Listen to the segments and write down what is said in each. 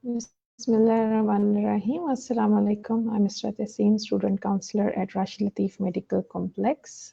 Bismillahirrahmanirrahim. Assalamu alaikum. I'm Mr. Tassim, student counselor at Rashid Latif Medical Complex.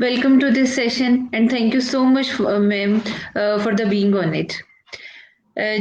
Welcome to this session and thank you so much ma'am for the being on it.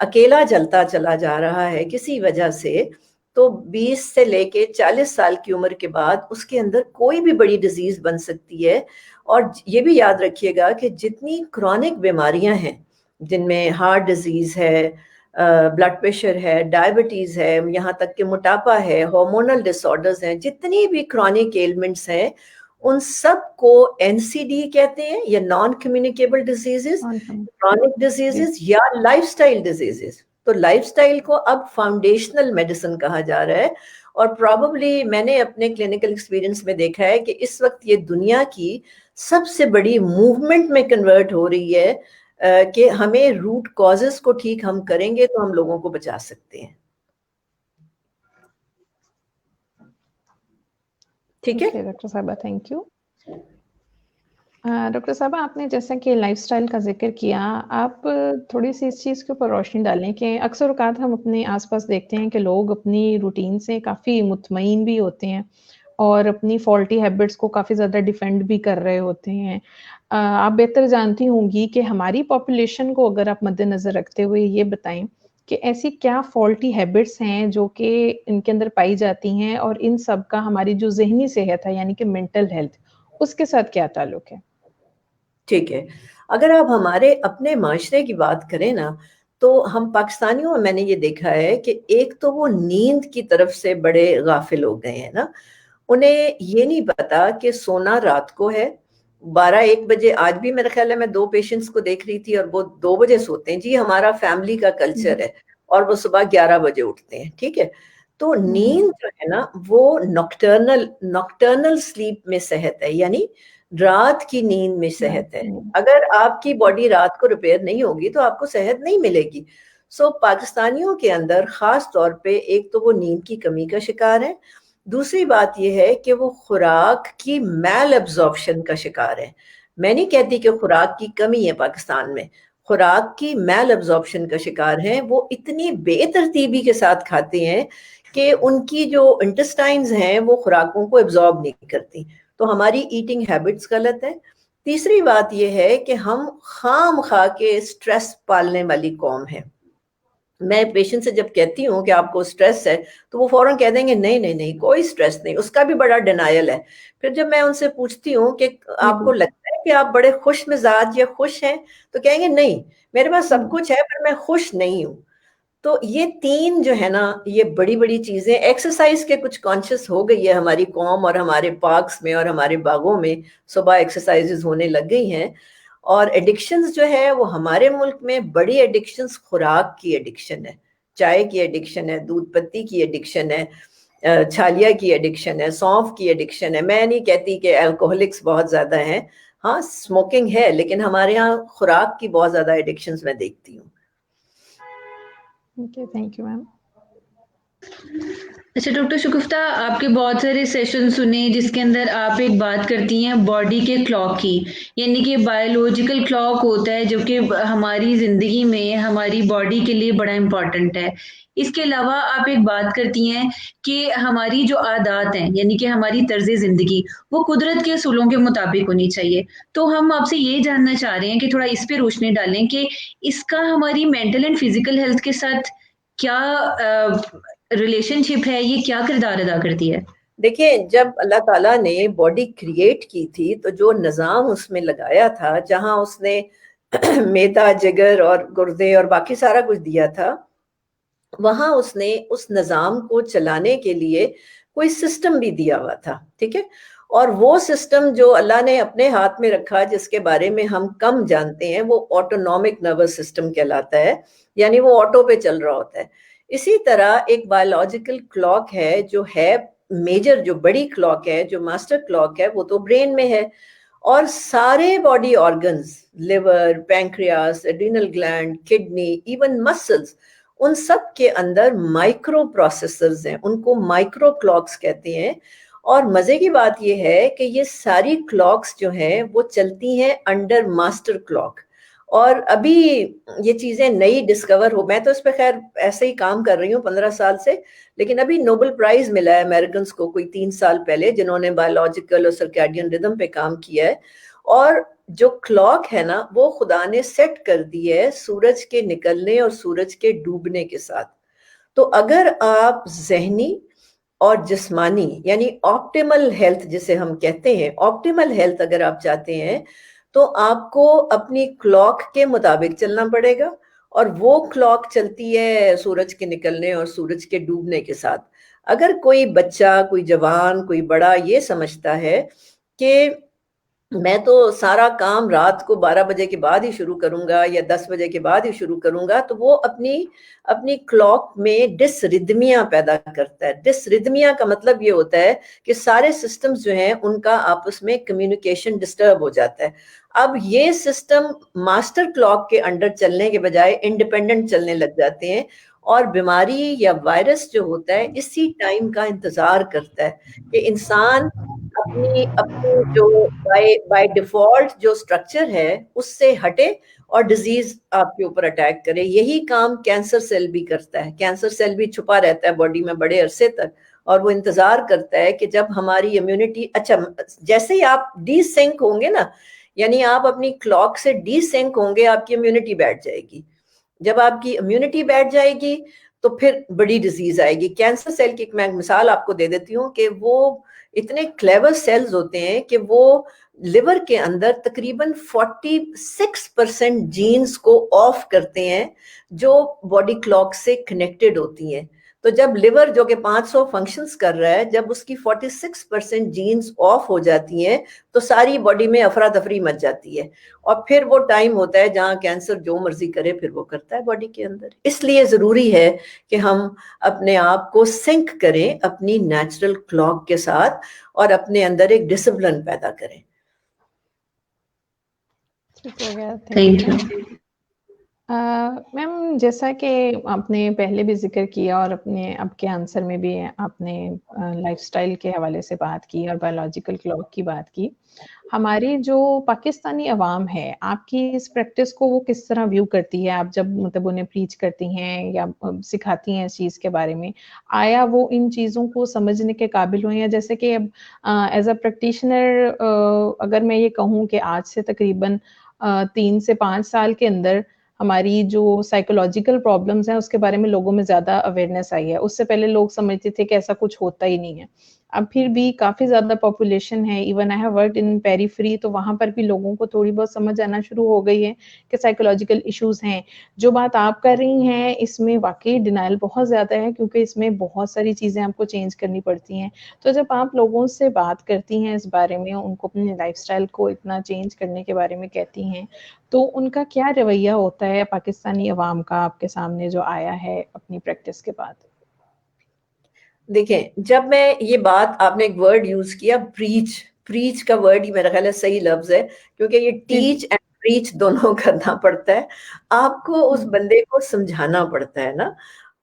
اکیلا جلتا چلا جا رہا ہے کسی وجہ سے، تو 20 سے لے کے 40 سال کی عمر کے بعد اس کے اندر کوئی بھی بڑی ڈیزیز بن سکتی ہے. اور یہ بھی یاد رکھیے گا کہ جتنی کرونک بیماریاں ہیں جن میں ہارٹ ڈیزیز ہے، بلڈ پریشر ہے، ڈائبٹیز ہے، یہاں تک کہ موٹاپا ہے، ہارمونل ڈس آرڈرز ہیں، جتنی بھی کرونک ایلمنٹس ہیں ان سب کو NCD کہتے ہیں، یا naan communicable diseases, chronic diseases یا لائف سٹائل ڈیزیزز. تو لائف سٹائل کو اب فاؤنڈیشنل میڈیسن کہا جا رہا ہے. اور پراببلی میں نے اپنے کلینکل ایکسپیرینس میں دیکھا ہے کہ اس وقت یہ دنیا کی سب سے بڑی موومنٹ میں کنورٹ ہو رہی ہے کہ ہمیں روٹ کازز کو ٹھیک ہم کریں گے تو ہم لوگوں کو بچا سکتے ہیں. ٹھیک ہے ڈاکٹر صاحبہ، تھینک یو. ڈاکٹر صاحبہ، آپ نے جیسا کہ لائف سٹائل کا ذکر کیا، آپ تھوڑی سی اس چیز کے اوپر روشنی ڈالیں کہ اکثر اوقات ہم اپنے آس پاس دیکھتے ہیں کہ لوگ اپنی روٹین سے کافی مطمئن بھی ہوتے ہیں اور اپنی فالٹی ہیبٹس کو کافی زیادہ ڈیفینڈ بھی کر رہے ہوتے ہیں. آپ بہتر جانتی ہوں گی کہ ہماری پاپولیشن کو اگر آپ مد نظر رکھتے ہوئے یہ بتائیں کہ ایسی کیا فالٹی ہیبٹس ہیں جو کہ ان کے اندر پائی جاتی ہیں، اور ان سب کا ہماری جو ذہنی صحت ہے یعنی کہ مینٹل ہیلتھ، اس کے ساتھ کیا تعلق ہے؟ ٹھیک ہے. اگر آپ ہمارے اپنے معاشرے کی بات کریں نا، تو ہم پاکستانیوں میں نے یہ دیکھا ہے کہ ایک تو وہ نیند کی طرف سے بڑے غافل ہو گئے ہیں نا. انہیں یہ نہیں پتا کہ سونا رات کو ہے. 12-1 بجے، آج بھی میرا خیال ہے میں 2 پیشنٹس کو دیکھ رہی تھی اور وہ 2 بجے سوتے ہیں. جی ہمارا فیملی کا کلچر ہے. اور وہ صبح 11 بجے اٹھتے ہیں. ٹھیک ہے. تو نیند جو ہے نا وہ نوکٹرنل سلیپ میں صحت ہے، یعنی رات کی نیند میں صحت ہے. اگر آپ کی باڈی رات کو ریپیئر نہیں ہوگی تو آپ کو صحت نہیں ملے گی. سو پاکستانیوں کے اندر خاص طور پہ ایک تو وہ نیند کی کمی کا شکار ہے. دوسری بات یہ ہے کہ وہ خوراک کی میل ایبزارپشن کا شکار ہے. میں نہیں کہتی کہ خوراک کی کمی ہے پاکستان میں، خوراک کی میل ایبزارپشن کا شکار ہیں. وہ اتنی بے ترتیبی کے ساتھ کھاتے ہیں کہ ان کی جو انٹسٹائنز ہیں وہ خوراکوں کو ایبزارب نہیں کرتی. تو ہماری ایٹنگ ہیبٹس غلط ہے. تیسری بات یہ ہے کہ ہم خام خواہ کے سٹریس پالنے والی قوم ہے. میں پیشنٹ سے جب کہتی ہوں کہ آپ کو سٹریس ہے تو وہ فوراً کہہ دیں گے نہیں نہیں نہیں کوئی سٹریس نہیں. اس کا بھی بڑا ڈینائل ہے. پھر جب میں ان سے پوچھتی ہوں کہ آپ کو لگتا ہے کہ آپ بڑے خوش مزاج یا خوش ہیں تو کہیں گے نہیں میرے پاس سب کچھ ہے پر میں خوش نہیں ہوں. تو یہ 3 جو ہے نا یہ بڑی بڑی چیزیں. ایکسرسائز کے کچھ کانشیس ہو گئی ہے ہماری قوم، اور ہمارے پارکس میں اور ہمارے باغوں میں صبح ایکسرسائزز ہونے لگ گئی ہیں. اور ایڈکشنز جو ہے وہ ہمارے ملک میں بڑی ایڈکشنز خوراک کی ایڈکشن ہے، چائے کی ایڈکشن ہے، دودھ پتی کی ایڈکشن ہے، چھالیا کی ایڈکشن ہے، سونف کی ایڈکشن ہے. میں نہیں کہتی کہ الکوہولکس بہت زیادہ ہیں، ہاں اسموکنگ ہے، لیکن ہمارے ہاں خوراک کی بہت زیادہ ایڈکشنز میں دیکھتی ہوں. Okay, thank you ma'am. اچھا ڈاکٹر شگفتہ، آپ کے بہت سارے سیشن سنے جس کے اندر آپ ایک بات کرتی ہیں باڈی کے کلاک کی، یعنی کہ بایولوجیکل کلاک ہوتا ہے جو کہ ہماری زندگی میں ہماری باڈی کے لیے بڑا امپورٹنٹ ہے. اس کے علاوہ آپ ایک بات کرتی ہیں کہ ہماری جو عادات ہیں یعنی کہ ہماری طرز زندگی وہ قدرت کے اصولوں کے مطابق ہونی چاہیے. تو ہم آپ سے یہ جاننا چاہ رہے ہیں کہ تھوڑا اس پہ روشنی ڈالیں کہ اس کا ہماری مینٹل اینڈ فزیکل ہیلتھ کے ساتھ کیا ریلیشن شپ ہے، یہ کیا کردار ادا کرتی ہے؟ دیکھیں، جب اللہ تعالیٰ نے باڈی کریٹ کی تھی تو جو نظام اس میں لگایا تھا، جہاں اس نے میدا، جگر اور گردے اور باقی سارا کچھ دیا تھا، وہاں اس نے اس نظام کو چلانے کے لیے کوئی سسٹم بھی دیا ہوا تھا. ٹھیک ہے. اور وہ سسٹم جو اللہ نے اپنے ہاتھ میں رکھا جس کے بارے میں ہم کم جانتے ہیں وہ آٹونومک نروس سسٹم کہلاتا ہے، یعنی وہ آٹو پہ چل رہا ہوتا ہے. اسی طرح ایک بایولوجیکل کلاک ہے جو ہے میجر، جو بڑی کلاک ہے، جو ماسٹر کلاک ہے، وہ تو برین میں ہے. اور سارے body organs, liver, pancreas, adrenal gland, kidney, even muscles, ان سب کے اندر مائکرو پروسیسرز ہیں، ان کو مائکرو کلاکس کہتے ہیں. اور مزے کی بات یہ ہے کہ یہ ساری کلاکس جو ہیں وہ چلتی ہیں انڈر ماسٹر کلاک. اور ابھی یہ چیزیں نئی ڈسکور ہو، میں تو اس پہ خیر ایسے ہی کام کر رہی ہوں 15 سال سے، لیکن ابھی نوبل پرائز ملا ہے امریکنز کو کوئی 3 سال پہلے جنہوں نے بایولوجیکل اور سرکیڈین ردم پہ کام کیا ہے. اور جو کلاک ہے نا وہ خدا نے سیٹ کر دی ہے سورج کے نکلنے اور سورج کے ڈوبنے کے ساتھ. تو اگر آپ ذہنی اور جسمانی یعنی آپٹیمل ہیلتھ جسے ہم کہتے ہیں، آپٹیمل ہیلتھ اگر آپ چاہتے ہیں تو آپ کو اپنی کلاک کے مطابق چلنا پڑے گا، اور وہ کلاک چلتی ہے سورج کے نکلنے اور سورج کے ڈوبنے کے ساتھ. اگر کوئی بچہ، کوئی جوان، کوئی بڑا یہ سمجھتا ہے کہ میں تو سارا کام رات کو 12 بجے کے بعد ہی شروع کروں گا یا 10 بجے کے بعد ہی شروع کروں گا، تو وہ اپنی کلاک میں ڈس ردمیا پیدا کرتا ہے. ڈس ردمیا کا مطلب یہ ہوتا ہے کہ سارے سسٹمز جو ہیں ان کا آپس میں کمیونیکیشن ڈسٹرب ہو جاتا ہے. اب یہ سسٹم ماسٹر کلاک کے انڈر چلنے کے بجائے انڈیپینڈنٹ چلنے لگ جاتے ہیں، اور بیماری یا وائرس جو ہوتا ہے اسی ٹائم کا انتظار کرتا ہے کہ انسان اپنی جو بائی ڈیفالٹ جو اسٹرکچر ہے اس سے ہٹے اور ڈیزیز آپ کے اوپر اٹیک کرے. یہی کام کینسر سیل بھی کرتا ہے. کینسر سیل بھی چھپا رہتا ہے باڈی میں بڑے عرصے تک، اور وہ انتظار کرتا ہے کہ جب ہماری امیونٹی، اچھا جیسے ہی آپ ڈی سنک ہوں گے نا، یعنی آپ اپنی کلاک سے ڈی سنک ہوں گے، آپ کی امیونٹی بیٹھ جائے گی. جب آپ کی امیونٹی بیٹھ جائے گی تو پھر بڑی ڈیزیز آئے گی. کینسر سیل کی میں مثال آپ کو دے دیتی ہوں کہ وہ اتنے کلیور سیلز ہوتے ہیں کہ وہ لیور کے اندر تقریباً 46% جینز کو آف کرتے ہیں جو باڈی کلاک سے کنیکٹڈ ہوتی ہیں. تو جب لیور جو کہ 500 فنکشنز کر رہا ہے، جب اس کی 46% جینز آف ہو جاتی ہیں تو ساری باڈی میں افراتفری مچ جاتی ہے، اور پھر وہ ٹائم ہوتا ہے جہاں کینسر جو مرضی کرے پھر وہ کرتا ہے باڈی کے اندر. اس لیے ضروری ہے کہ ہم اپنے آپ کو سنک کریں اپنی نیچرل کلاک کے ساتھ اور اپنے اندر ایک ڈسپلن پیدا کریں. Thank you. میم جیسا کہ آپ نے پہلے بھی ذکر کیا اور اپنے اب کے آنسر میں بھی آپ نے لائف سٹائل کے حوالے سے بات کی اور بایولوجیکل کلاک کی بات کی. ہماری جو پاکستانی عوام ہے، آپ کی اس پریکٹس کو وہ کس طرح ویو کرتی ہے؟ آپ جب مطلب انہیں پریچ کرتی ہیں یا سکھاتی ہیں اس چیز کے بارے میں، آیا وہ ان چیزوں کو سمجھنے کے قابل ہوئے ہیں؟ جیسے کہ اب ایز اے پریکٹیشنر اگر میں یہ کہوں کہ آج سے تقریباً 3 سے 5 سال کے اندر ہماری جو سائیکولوجیکل پرابلمز ہیں اس کے بارے میں لوگوں میں زیادہ اویئرنیس آئی ہے. اس سے پہلے لوگ سمجھتے تھے کہ ایسا کچھ ہوتا ہی نہیں ہے. اب پھر بھی کافی زیادہ پاپولیشن ہے، even I have worked in periphery, تو وہاں پر بھی لوگوں کو تھوڑی بہت سمجھ آنا شروع ہو گئی ہے کہ سائیکولوجیکل ایشوز ہیں. جو بات آپ کر رہی ہیں اس میں واقعی ڈینائل بہت زیادہ ہے، کیونکہ اس میں بہت ساری چیزیں آپ کو چینج کرنی پڑتی ہیں. تو جب آپ لوگوں سے بات کرتی ہیں اس بارے میں، ان کو اپنی لائف سٹائل کو اتنا چینج کرنے کے بارے میں کہتی ہیں، تو ان کا کیا رویہ ہوتا ہے پاکستانی عوام کا آپ کے سامنے جو آیا ہے اپنی پریکٹس کے بعد؟ دیکھیں، جب میں یہ بات، آپ نے ایک ورڈ یوز کیا پریچ کا ورڈ ہی میرا خیال ہے صحیح لفظ ہے، کیونکہ یہ ٹیچ اینڈ پریچ دونوں کرنا پڑتا ہے. آپ کو اس بندے کو سمجھانا پڑتا ہے نا،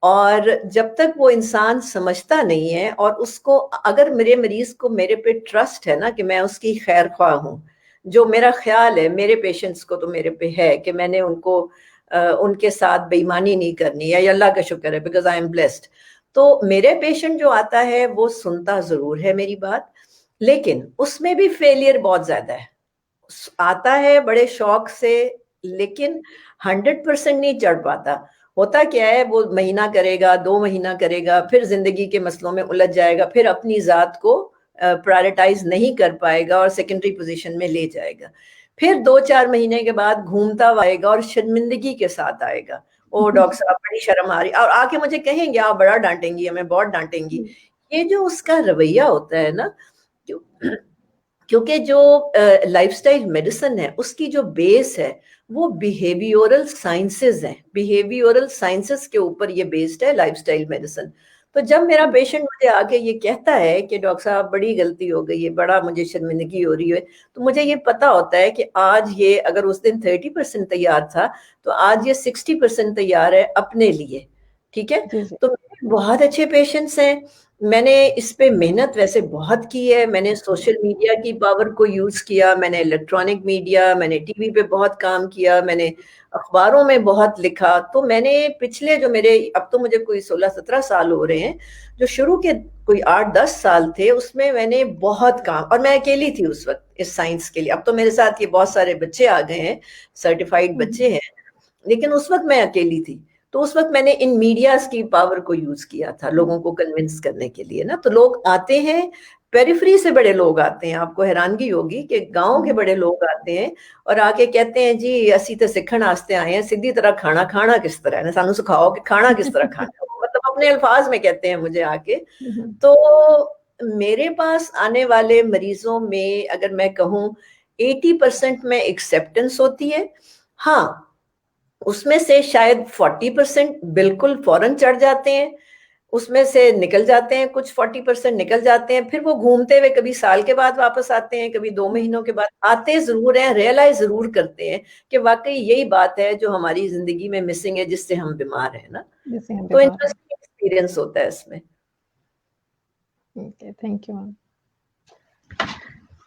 اور جب تک وہ انسان سمجھتا نہیں ہے، اور اس کو اگر میرے مریض کو میرے پہ ٹرسٹ ہے نا کہ میں اس کی خیر خواہ ہوں، جو میرا خیال ہے میرے پیشنٹس کو تو میرے پہ ہے کہ میں نے ان کے ساتھ بے ایمانی نہیں کرنی ہے، یا اللہ کا شکر ہے بیکاز آئی ایم بلیسڈ. تو میرے پیشنٹ جو آتا ہے وہ سنتا ضرور ہے میری بات، لیکن اس میں بھی فیلئر بہت زیادہ ہے. آتا ہے بڑے شوق سے، لیکن 100% نہیں چڑھ پاتا. ہوتا کیا ہے، وہ مہینہ کرے گا، 2 مہینہ کرے گا، پھر زندگی کے مسئلوں میں الجھ جائے گا، پھر اپنی ذات کو پرائرٹائز نہیں کر پائے گا اور سیکنڈری پوزیشن میں لے جائے گا. پھر 2-4 مہینے کے بعد گھومتا ہوا آئے گا اور شرمندگی کے ساتھ آئے گا، او ڈاکٹر صاحب بڑی شرم آ رہی، اور آ کے مجھے کہیں گے آپ بڑا ڈانٹیں گی، ہمیں بہت ڈانٹیں گی. یہ جو اس کا رویہ ہوتا ہے نا، کیونکہ جو لائف سٹائل میڈیسن ہے اس کی جو بیس ہے وہ بیہیویورل سائنسز ہیں. بیہیویورل سائنسز کے اوپر یہ بیسڈ ہے لائف سٹائل میڈیسن. تو جب میرا پیشنٹ مجھے آ کے یہ کہتا ہے کہ ڈاکٹر صاحب بڑی غلطی ہو گئی ہے، بڑا مجھے شرمندگی ہو رہی ہے، تو مجھے یہ پتا ہوتا ہے کہ آج یہ اگر اس دن 30% تیار تھا تو آج یہ 60% تیار ہے اپنے لیے. ٹھیک ہے، تو بہت اچھے پیشنٹس ہیں میں نے اس پہ محنت ویسے بہت کی ہے. میں نے سوشل میڈیا کی پاور کو یوز کیا, میں نے الیکٹرانک میڈیا, میں نے ٹی وی پہ بہت کام کیا, میں نے اخباروں میں بہت لکھا. تو میں نے پچھلے جو میرے, اب تو مجھے کوئی 16-17 سال ہو رہے ہیں, جو شروع کے کوئی 8-10 سال تھے اس میں نے بہت کام, اور میں اکیلی تھی اس وقت اس سائنس کے لیے. اب تو میرے ساتھ یہ بہت سارے بچے آ گئے ہیں, سرٹیفائڈ بچے ہیں, لیکن اس وقت میں اکیلی تھی. تو اس وقت میں نے ان میڈیاز کی پاور کو یوز کیا تھا لوگوں کو کنونس کرنے کے لیے نا. تو لوگ آتے ہیں پیریفری سے, بڑے لوگ آتے ہیں, آپ کو حیرانگی ہوگی کہ گاؤں کے بڑے لوگ آتے ہیں اور آ کے کہتے ہیں جی اسی تے سکھن واسطے آئے ہیں, سیدھی طرح کھانا کس طرح ہے, سانو سکھاؤ کہ کھانا کس طرح کھانا. مطلب اپنے الفاظ میں کہتے ہیں مجھے آ کے. تو میرے پاس آنے والے مریضوں میں اگر میں کہوں 80% میں ایکسیپٹنس ہوتی ہے. ہاں, اس میں سے شاید 40% بالکل فوراً چڑھ جاتے ہیں, اس میں سے نکل جاتے ہیں, کچھ 40% نکل جاتے ہیں, پھر وہ گھومتے ہوئے کبھی سال کے بعد واپس آتے ہیں, کبھی 2 مہینوں کے بعد آتے ضرور ہیں, ریئلائز ضرور کرتے ہیں کہ واقعی یہی بات ہے جو ہماری زندگی میں مسنگ ہے, جس سے ہم بیمار ہیں نا. تو انٹرسٹنگ ایکسپیرینس ہوتا ہے اس میں. Thank you.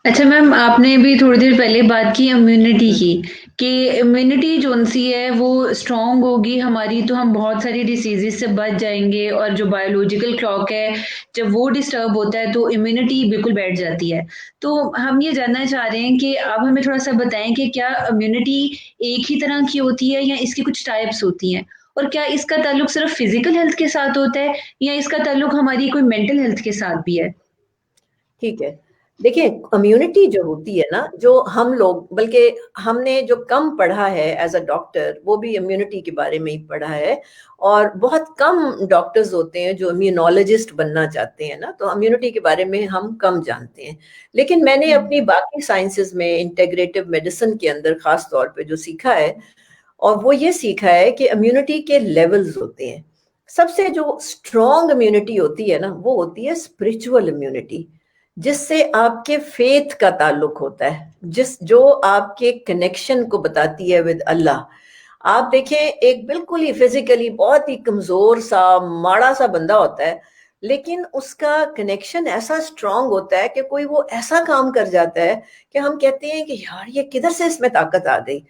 اچھا میم, آپ نے بھی تھوڑی دیر پہلے بات کی امیونٹی کی, کہ امیونٹی جو سی ہے وہ اسٹرانگ ہوگی ہماری تو ہم بہت ساری ڈیسیزز سے بچ جائیں گے, اور جو بایولوجیکل کلاک ہے جب وہ ڈسٹرب ہوتا ہے تو امیونٹی بالکل بیٹھ جاتی ہے. تو ہم یہ جاننا چاہ رہے ہیں کہ آپ ہمیں تھوڑا سا بتائیں کہ کیا امیونٹی ایک ہی طرح کی ہوتی ہے یا اس کی کچھ ٹائپس ہوتی ہیں, اور کیا اس کا تعلق صرف فزیکل ہیلتھ کے ساتھ ہوتا ہے یا اس کا تعلق ہماری کوئی مینٹل ہیلتھ کے ساتھ بھی ہے؟ ٹھیک ہے, دیکھیں امیونٹی جو ہوتی ہے نا, جو ہم لوگ, بلکہ ہم نے جو کم پڑھا ہے ایز اے ڈاکٹر وہ بھی امیونٹی کے بارے میں ہی پڑھا ہے, اور بہت کم ڈاکٹرز ہوتے ہیں جو امیونولوجسٹ بننا چاہتے ہیں نا. تو امیونٹی کے بارے میں ہم کم جانتے ہیں. لیکن میں نے اپنی باقی سائنسز میں انٹیگریٹو میڈیسن کے اندر خاص طور پہ جو سیکھا ہے, اور وہ یہ سیکھا ہے کہ امیونٹی کے لیولز ہوتے ہیں. سب سے جو اسٹرانگ امیونٹی ہوتی ہے نا, وہ ہوتی ہے اسپرچول امیونٹی, جس سے آپ کے فیتھ کا تعلق ہوتا ہے, جو آپ کے کنیکشن کو بتاتی ہے ود اللہ. آپ دیکھیں ایک بالکل ہی فزیکلی بہت ہی کمزور سا ماڑا سا بندہ ہوتا ہے, لیکن اس کا کنیکشن ایسا اسٹرانگ ہوتا ہے کہ کوئی وہ ایسا کام کر جاتا ہے کہ ہم کہتے ہیں کہ یار یہ کدھر سے اس میں طاقت آ گئی.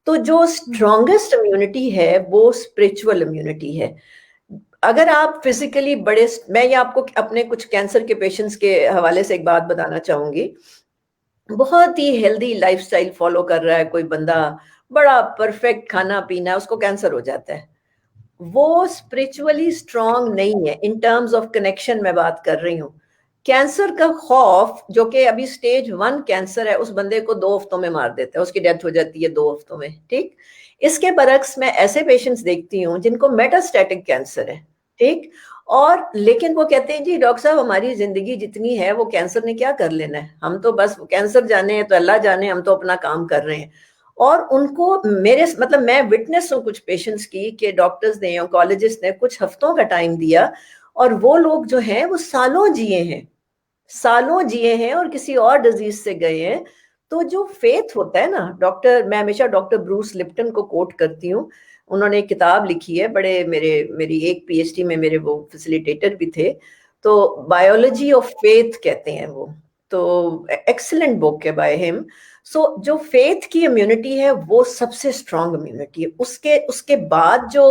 تو جو اسٹرانگسٹ امیونٹی ہے وہ اسپرچول امیونٹی ہے. اگر آپ فزیکلی بڑے, میں یہ آپ کو اپنے کچھ کینسر کے پیشنٹس کے حوالے سے ایک بات بتانا چاہوں گی. بہت ہی ہیلدی لائف سٹائل فالو کر رہا ہے کوئی بندہ, بڑا پرفیکٹ کھانا پینا, اس کو کینسر ہو جاتا ہے. وہ اسپرچولی اسٹرانگ نہیں ہے. ان ٹرمز آف کنیکشن میں بات کر رہی ہوں. کینسر کا خوف, جو کہ ابھی سٹیج 1 کینسر ہے, اس بندے کو 2 ہفتوں میں مار دیتا ہے, اس کی ڈیتھ ہو جاتی ہے 2 ہفتوں میں. ٹھیک, اس کے برعکس میں ایسے پیشنٹس دیکھتی ہوں جن کو میٹاسٹیٹک کینسر ہے, ٹھیک, اور لیکن وہ کہتے ہیں جی ڈاکٹر صاحب ہماری زندگی جتنی ہے وہ کینسر نے کیا کر لینا ہے, ہم تو بس کینسر جانے ہیں تو اللہ جانے, ہم تو اپنا کام کر رہے ہیں. اور ان کو میرے مطلب میں وٹنس ہوں کچھ پیشنٹس کی کہ ڈاکٹرز نے, آنکولوجسٹ نے کچھ ہفتوں کا ٹائم دیا, اور وہ لوگ جو ہیں وہ سالوں جیے ہیں اور کسی اور ڈیزیز سے گئے ہیں. تو جو فیتھ ہوتا ہے نا, میں ہمیشہ ڈاکٹر بروس لپٹن کو کوٹ کرتی ہوں, انہوں نے ایک کتاب لکھی ہے, میری ایک پی ایچ ڈی میں میرے وہ فیسیلیٹیٹر بھی تھے, تو بایولوجی آف فیتھ کہتے ہیں وہ, تو ایکسلنٹ بک ہے بائی ہم. سو جو فیتھ کی امیونٹی ہے وہ سب سے اسٹرانگ امیونٹی ہے. اس کے بعد جو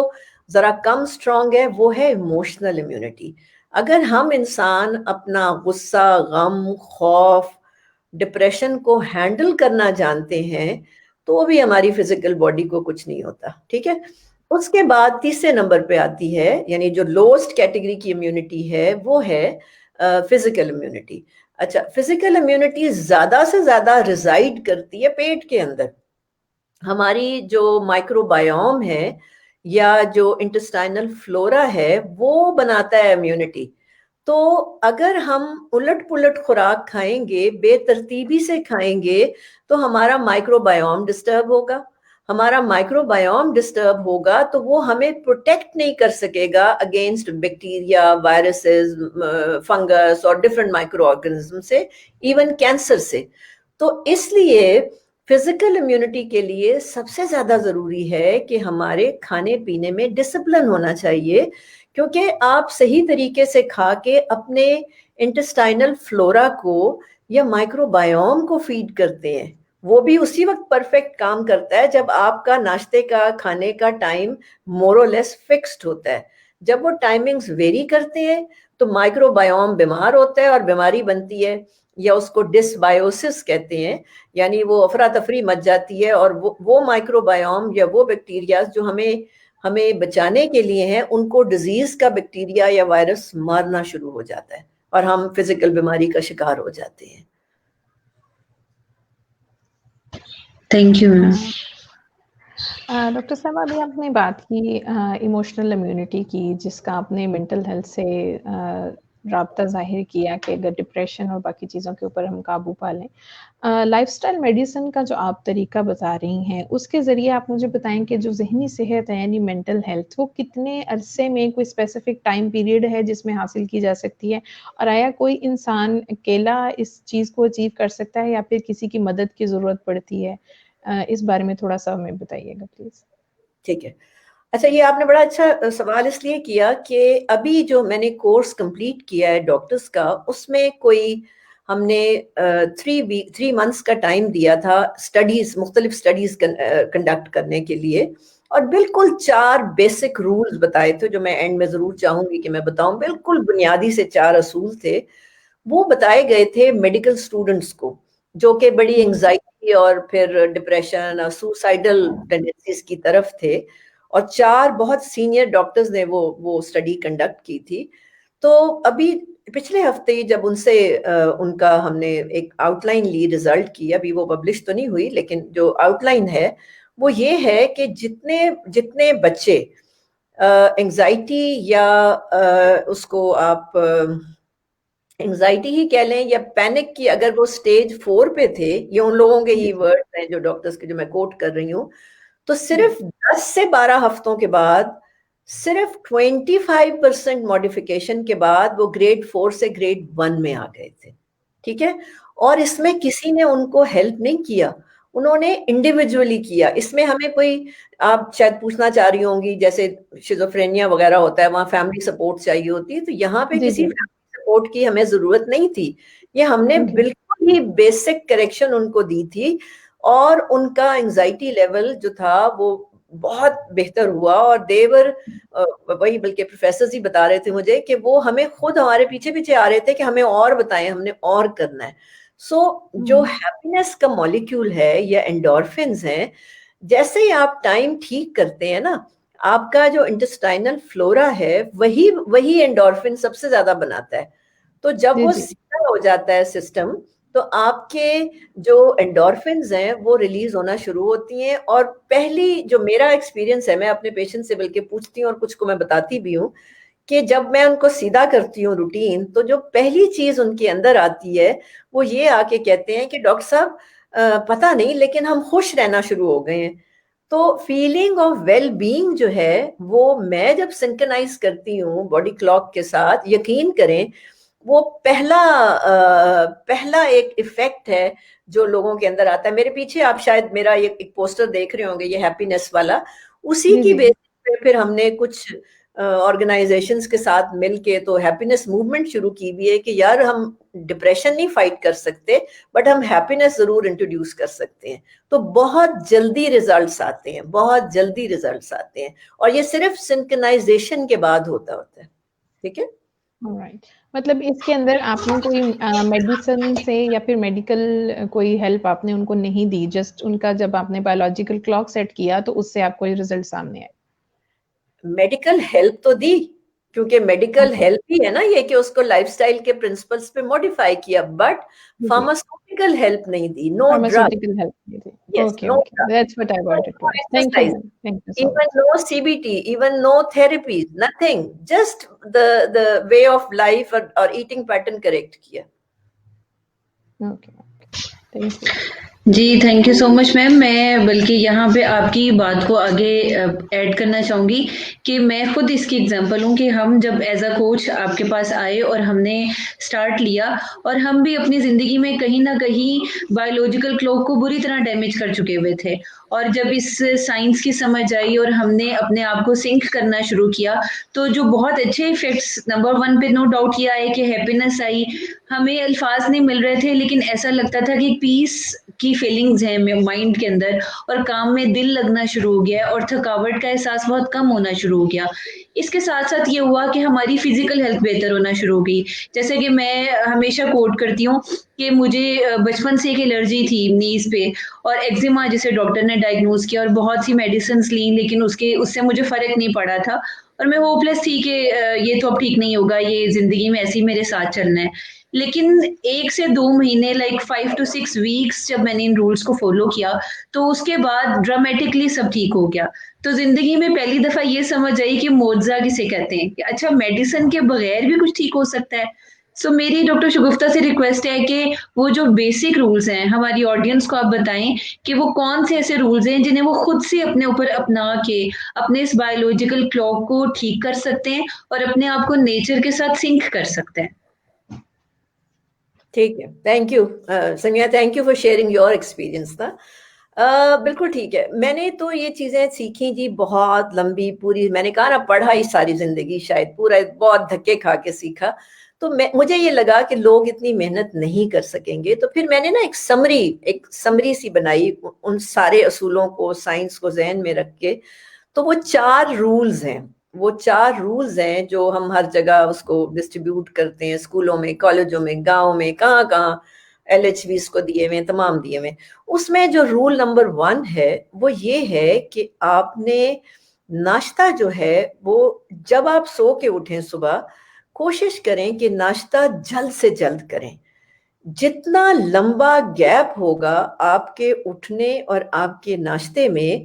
ذرا کم اسٹرانگ ہے وہ ہے ایموشنل امیونٹی. اگر ہم انسان اپنا غصہ, غم, خوف, ڈپریشن کو ہینڈل کرنا جانتے ہیں تو بھی ہماری فزیکل باڈی کو کچھ نہیں ہوتا. ٹھیک ہے, اس کے بعد تیسرے نمبر پہ آتی ہے, یعنی جو لوسٹ کیٹیگری کی امیونٹی ہے وہ ہے فزیکل امیونٹی. اچھا, فزیکل امیونٹی زیادہ سے زیادہ ریزائڈ کرتی ہے پیٹ کے اندر. ہماری جو مائکرو بایوم ہے یا جو انٹسٹائنل فلورا ہے وہ بناتا ہے امیونٹی. تو اگر ہم الٹ پلٹ خوراک کھائیں گے, بے ترتیبی سے کھائیں گے, تو ہمارا مائکرو بایوم ڈسٹرب ہوگا. ہمارا مائکرو بایوم ڈسٹرب ہوگا تو وہ ہمیں پروٹیکٹ نہیں کر سکے گا اگینسٹ بیکٹیریا, وائرسز, فنگس اور ڈفرنٹ مائکرو آرگنزم سے, ایون کینسر سے. تو اس لیے فزیکل امیونٹی کے لیے سب سے زیادہ ضروری ہے کہ ہمارے کھانے پینے میں ڈسپلن ہونا چاہیے، کیونکہ آپ صحیح طریقے سے کھا کے اپنے انٹسٹائنل فلورا کو یا مائکرو بایوم کو فیڈ کرتے ہیں. وہ بھی اسی وقت پرفیکٹ کام کرتا ہے جب آپ کا ناشتے کا کھانے کا ٹائم مور اور لیس فکسڈ ہوتا ہے. جب وہ ٹائمنگز ویری کرتے ہیں تو مائکرو بایوم بیمار ہوتا ہے اور بیماری بنتی ہے، یا اس کو ڈس بایوسس کہتے ہیں، یعنی وہ افراتفری مچ جاتی ہے، اور وہ مائکرو بایوم یا وہ بیکٹیریاز جو ہمیں بچانے کے لیے ہیں، ان کو ڈیزیز کا بیکٹیریا یا وائرس مارنا شروع ہو جاتا ہے اور ہم فزیکل بیماری کا شکار ہو جاتے ہیں. Thank you ma'am. ڈاکٹر صاحب ابھی آپ نے بات کی ایموشنل امیونٹی کی، جس کا آپ نے مینٹل ہیلتھ سے رابطہ ظاہر کیا کہ اگر ڈپریشن اور باقی چیزوں کے اوپر ہم قابو پا لیں. لائف سٹائل میڈیسن کا جو آپ طریقہ بتا رہی ہیں، اس کے ذریعے آپ مجھے بتائیں کہ جو ذہنی صحت ہے یعنی مینٹل ہیلتھ، وہ کتنے عرصے میں کوئی اسپیسیفک ٹائم پیریڈ ہے جس میں حاصل کی جا سکتی ہے، اور آیا کوئی انسان اکیلا اس چیز کو اچیو کر سکتا ہے یا پھر کسی کی مدد کی ضرورت پڑتی ہے؟ اس بارے میں تھوڑا سا ہمیں بتائیے گا پلیز. ٹھیک ہے. اچھا، یہ آپ نے بڑا اچھا سوال اس لیے کیا کہ ابھی جو میں نے کورس کمپلیٹ کیا ہے ڈاکٹرز کا، اس میں کوئی ہم نے 3 months کا ٹائم دیا تھا مختلف اسٹڈیز کنڈکٹ کرنے کے لیے، اور بالکل 4 بیسک رولز بتائے تھے جو میں اینڈ میں ضرور چاہوں گی کہ میں بتاؤں. بالکل بنیادی سے 4 اصول تھے. وہ بتائے گئے تھے میڈیکل اسٹوڈنٹس کو، جو کہ بڑی انگزائٹی اور پھر ڈپریشن اور سوسائڈل ٹینڈنسیز کی طرف تھے، اور 4 بہت سینئر ڈاکٹرز نے وہ اسٹڈی کنڈکٹ کی تھی. تو ابھی پچھلے ہفتے جب ان کا ہم نے ایک آؤٹ لائن لی ریزلٹ کی، ابھی وہ پبلش تو نہیں ہوئی، لیکن جو آؤٹ لائن ہے وہ یہ ہے کہ جتنے بچے انگزائٹی یا اس کو آپ انگزائٹی ہی کہہ لیں یا پینک کی، اگر وہ سٹیج 4 پہ تھے، یہ ان لوگوں کے ہی ورڈ ہیں جو ڈاکٹرز کے جو میں کوٹ کر رہی ہوں، تو صرف 10 سے 12 ہفتوں کے بعد صرف 25% ماڈیفیکیشن کے بعد وہ گریڈ 4 سے گریڈ 1 میں آ گئے تھے. ٹھیک ہے. اور اس میں کسی نے ان کو ہیلپ نہیں کیا، انہوں نے انڈیویجولی کیا. اس میں ہمیں کوئی، آپ شاید پوچھنا چاہ رہی ہوں گی، جیسے شیزوفرینیا وغیرہ ہوتا ہے وہاں فیملی سپورٹ چاہیے ہوتی ہے، تو یہاں پہ کسی فیملی سپورٹ کی ہمیں ضرورت نہیں تھی. یہ ہم نے بالکل ہی بیسک کریکشن ان کو دی تھی، اور ان کا انگزائٹی لیول جو تھا وہ بہت بہتر ہوا. اور دیور وہی بلکہ پروفیسرز ہی بتا رہے تھے مجھے کہ وہ ہمیں خود ہمارے پیچھے پیچھے آ رہے تھے کہ ہمیں اور بتائیں، ہم نے اور کرنا ہے. سو جو ہیپینس کا مالیکیول ہے یا انڈورفنز ہیں، جیسے ہی آپ ٹائم ٹھیک کرتے ہیں نا، آپ کا جو انٹسٹائنل فلورا ہے وہی انڈورفن سب سے زیادہ بناتا ہے. تو جب وہ سیدھا ہو جاتا ہے سسٹم، تو آپ کے جو انڈورفنز ہیں وہ ریلیز ہونا شروع ہوتی ہیں. اور پہلی جو میرا ایکسپیرینس ہے، میں اپنے پیشنٹ سے بلکہ پوچھتی ہوں اور کچھ کو میں بتاتی بھی ہوں، کہ جب میں ان کو سیدھا کرتی ہوں روٹین، تو جو پہلی چیز ان کے اندر آتی ہے وہ یہ آ کے کہتے ہیں کہ ڈاکٹر صاحب پتہ نہیں لیکن ہم خوش رہنا شروع ہو گئے ہیں. تو فیلنگ آف ویل بینگ جو ہے وہ میں جب سنکرنائز کرتی ہوں باڈی کلاک کے ساتھ، یقین کریں وہ پہلا ایک ایفیکٹ ہے جو لوگوں کے اندر آتا ہے. میرے پیچھے آپ شاید میرا ایک پوسٹر دیکھ رہے ہوں گے، یہ ہیپینس والا، اسی کی بیسس پہ پھر ہم نے کچھ آرگنائزیشنز کے ساتھ مل کے تو ہیپینس موومنٹ شروع کی بھی ہے کہ یار ہم ڈپریشن نہیں فائٹ کر سکتے، بٹ ہم ہیپینس ضرور انٹروڈیوس کر سکتے ہیں. تو بہت جلدی ریزلٹس آتے ہیں، بہت جلدی ریزلٹس آتے ہیں، اور یہ صرف سنکرنائزیشن کے بعد ہوتا ہے. ٹھیک ہے. مطلب اس کے اندر آپ نے کوئی میڈیسن سے یا پھر میڈیکل کوئی ہیلپ آپ نے ان کو نہیں دی، جسٹ ان کا جب آپ نے بایولوجیکل کلاک سیٹ کیا تو اس سے آپ کو یہ ریزلٹ سامنے آئے؟ میڈیکل ہیلپ تو دی، کیونکہ میڈیکل ہیلپ ہی ہے نا یہ کہ اس کو لائف سٹائل کے پرنسپلز پہ موڈیفائی کیا، بٹ فارماسیوٹیکل ہیلپ نہیں دی. نو drug, even no CBT, even no therapies, nothing, just the way of life or eating pattern correct kiya. Okay, thank you. جی thank you so much ma'am. میں بلکہ یہاں پہ آپ کی بات کو آگے ایڈ کرنا چاہوں گی کہ میں خود اس کی ایگزامپل ہوں کہ ہم جب ایز اے کوچ آپ کے پاس آئے اور ہم نے اسٹارٹ لیا اور ہم بھی اپنی زندگی میں کہیں نہ کہیں بایولوجیکل کلوک کو بری طرح ڈیمیج کر چکے ہوئے تھے, اور جب اس سائنس کی سمجھ آئی اور ہم نے اپنے آپ کو سنک کرنا شروع کیا تو جو بہت اچھے ایفیکٹس نمبر 1 پہ نو ڈاؤٹ یہ آئے کہ ہیپینس آئی. ہمیں الفاظ نہیں مل رہے تھے لیکن ایسا لگتا تھا کہ پیس کی فیلنگز ہیں مائنڈ کے اندر, اور کام میں دل لگنا شروع ہو گیا اور تھکاوٹ کا احساس بہت کم ہونا شروع ہو گیا. اس کے ساتھ ساتھ یہ ہوا کہ ہماری فزیکل ہیلتھ بہتر ہونا شروع ہو گئی. جیسے کہ میں ہمیشہ کوٹ کرتی ہوں کہ مجھے بچپن سے ایک الرجی تھی نیز پہ اور ایگزیما جسے ڈاکٹر نے ڈائگنوز کیا اور بہت سی میڈیسنز لیں لیکن اس سے مجھے فرق نہیں پڑا تھا اور میں ہوپ لیس تھی کہ یہ تو اب ٹھیک نہیں ہوگا, یہ زندگی میں ایسے ہی میرے ساتھ چلنا ہے. لیکن 1 سے 2 مہینے لائک 5 to 6 weeks جب میں نے ان رولز کو فالو کیا تو اس کے بعد ڈرامیٹکلی سب ٹھیک ہو گیا. تو زندگی میں پہلی دفعہ یہ سمجھ آئی کہ معجزہ کسے کہتے ہیں, کہ اچھا میڈیسن کے بغیر بھی کچھ ٹھیک ہو سکتا ہے. سو میری ڈاکٹر شگفتہ سے ریکویسٹ ہے کہ وہ جو بیسک رولز ہیں ہماری آڈینس کو آپ بتائیں کہ وہ کون سے ایسے رولز ہیں جنہیں وہ خود سے اپنے اوپر اپنا کے اپنے اس بایولوجیکل کلاک کو ٹھیک کر سکتے ہیں اور اپنے آپ کو نیچر کے ساتھ سنک کر سکتے ہیں. ٹھیک ہے, thank you Sumaiya, thank you for sharing your experience تھا. بالکل ٹھیک ہے. میں نے تو یہ چیزیں سیکھی جی بہت لمبی پوری, میں نے کہا نا پڑھا ہی ساری زندگی شاید پورا بہت دھکے کھا کے سیکھا. تو مجھے یہ لگا کہ لوگ اتنی محنت نہیں کر سکیں گے, تو پھر میں نے نا ایک سمری سی بنائی ان سارے اصولوں کو, سائنس کو ذہن میں رکھ کے. تو وہ 4 رولز ہیں, وہ 4 رولز ہیں جو ہم ہر جگہ اس کو ڈسٹریبیوٹ کرتے ہیں, اسکولوں میں, کالجوں میں, گاؤں میں, کہاں کہاں LHVs کو دیے ہوئے, تمام دیے ہوئے. اس میں جو رول نمبر 1 ہے وہ یہ ہے کہ آپ نے ناشتہ جو ہے وہ جب آپ سو کے اٹھیں صبح کوشش کریں کہ ناشتہ جلد سے جلد کریں. جتنا لمبا گیپ ہوگا آپ کے اٹھنے اور آپ کے ناشتے میں,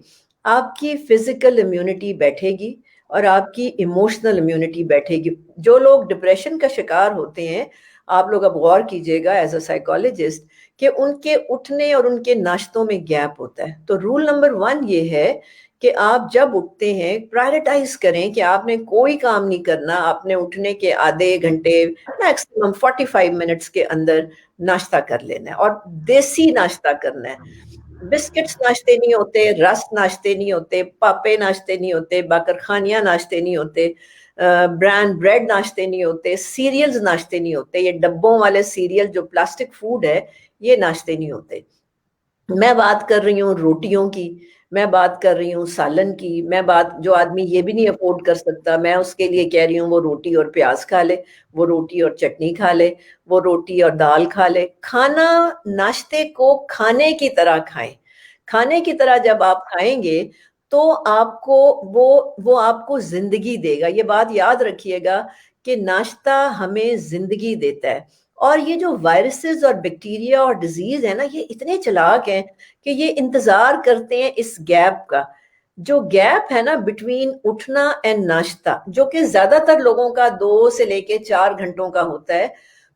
آپ کی فزیکل امیونٹی بیٹھے گی اور آپ کی ایموشنل امیونٹی بیٹھے گی. جو لوگ ڈپریشن کا شکار ہوتے ہیں, آپ لوگ اب غور کیجئے گا ایز اے سائیکالوجسٹ کہ ان کے اٹھنے اور ان کے ناشتوں میں گیپ ہوتا ہے. تو رول نمبر 1 یہ ہے کہ آپ جب اٹھتے ہیں پرائرٹائز کریں کہ آپ نے کوئی کام نہیں کرنا, آپ نے اٹھنے کے آدھے گھنٹے میکسیمم 45 منٹس کے اندر ناشتہ کر لینا ہے, اور دیسی ناشتہ کرنا ہے. بسکٹس ناشتے نہیں ہوتے, رس ناشتے نہیں ہوتے, پاپے ناشتے نہیں ہوتے, باقرخانیاں ناشتے نہیں ہوتے, بران بریڈ ناشتے نہیں ہوتے, سیریلز ناشتے نہیں ہوتے, یہ ڈبوں والے سیریل جو پلاسٹک فوڈ ہے یہ ناشتے نہیں ہوتے. میں بات کر رہی ہوں روٹیوں کی, میں بات کر رہی ہوں سالن کی, میں بات جو آدمی یہ بھی نہیں افورڈ کر سکتا میں اس کے لیے کہہ رہی ہوں وہ روٹی اور پیاز کھا لے, وہ روٹی اور چٹنی کھا لے, وہ روٹی اور دال کھا لے. کھانا ناشتے کو کھانے کی طرح کھائیں. کھانے کی طرح جب آپ کھائیں گے تو آپ کو وہ آپ کو زندگی دے گا. یہ بات یاد رکھیے گا کہ ناشتہ ہمیں زندگی دیتا ہے. اور یہ جو وائرسز اور بیکٹیریا اور ڈیزیز ہے نا, یہ اتنے چلاک ہیں کہ یہ انتظار کرتے ہیں اس گیپ کا. جو گیپ ہے نا بٹوین اٹھنا اینڈ ناشتہ, جو کہ زیادہ تر لوگوں کا 2 سے لے کے 4 گھنٹوں کا ہوتا ہے,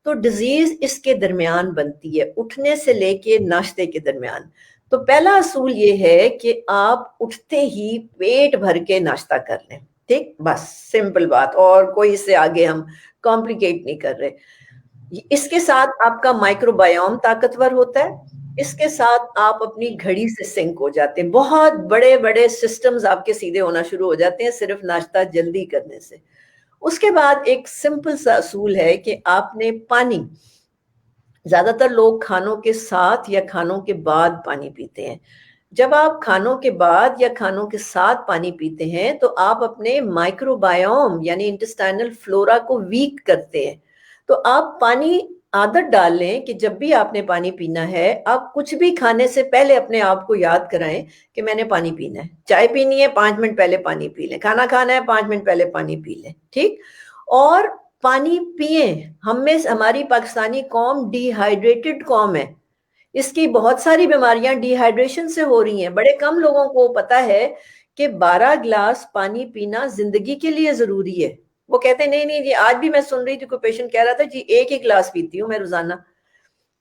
تو ڈیزیز اس کے درمیان بنتی ہے, اٹھنے سے لے کے ناشتے کے درمیان. تو پہلا اصول یہ ہے کہ آپ اٹھتے ہی پیٹ بھر کے ناشتہ کر لیں. ٹھیک, بس سمپل بات, اور کوئی اس سے آگے ہم کمپلیکیٹ نہیں کر رہے. اس کے ساتھ آپ کا مائکرو بایوم طاقتور ہوتا ہے, اس کے ساتھ آپ اپنی گھڑی سے سنک ہو جاتے ہیں, بہت بڑے بڑے سسٹمز آپ کے سیدھے ہونا شروع ہو جاتے ہیں صرف ناشتہ جلدی کرنے سے. اس کے بعد ایک سمپل سا اصول ہے کہ آپ نے پانی, زیادہ تر لوگ کھانوں کے ساتھ یا کھانوں کے بعد پانی پیتے ہیں. جب آپ کھانوں کے بعد یا کھانوں کے ساتھ پانی پیتے ہیں تو آپ اپنے مائکرو بایوم یعنی انٹسٹائنل فلورا کو ویک کرتے ہیں. تو آپ پانی عادت ڈال لیں کہ جب بھی آپ نے پانی پینا ہے, آپ کچھ بھی کھانے سے پہلے اپنے آپ کو یاد کرائیں کہ میں نے پانی پینا ہے. چائے پینی ہے 5 منٹ پہلے پانی پی لیں, کھانا کھانا ہے 5 منٹ پہلے پانی پی لیں. ٹھیک, اور پانی پئیں. ہماری پاکستانی قوم ڈی ہائیڈریٹڈ قوم ہے, اس کی بہت ساری بیماریاں ڈی ہائیڈریشن سے ہو رہی ہیں. بڑے کم لوگوں کو پتا ہے کہ 12 گلاس پانی پینا زندگی کے لیے ضروری ہے. وہ کہتے ہیں نہیں جی, آج بھی میں سن رہی تھی کوئی پیشنٹ کہہ رہا تھا جی 1 ہی گلاس پیتی ہوں میں روزانہ.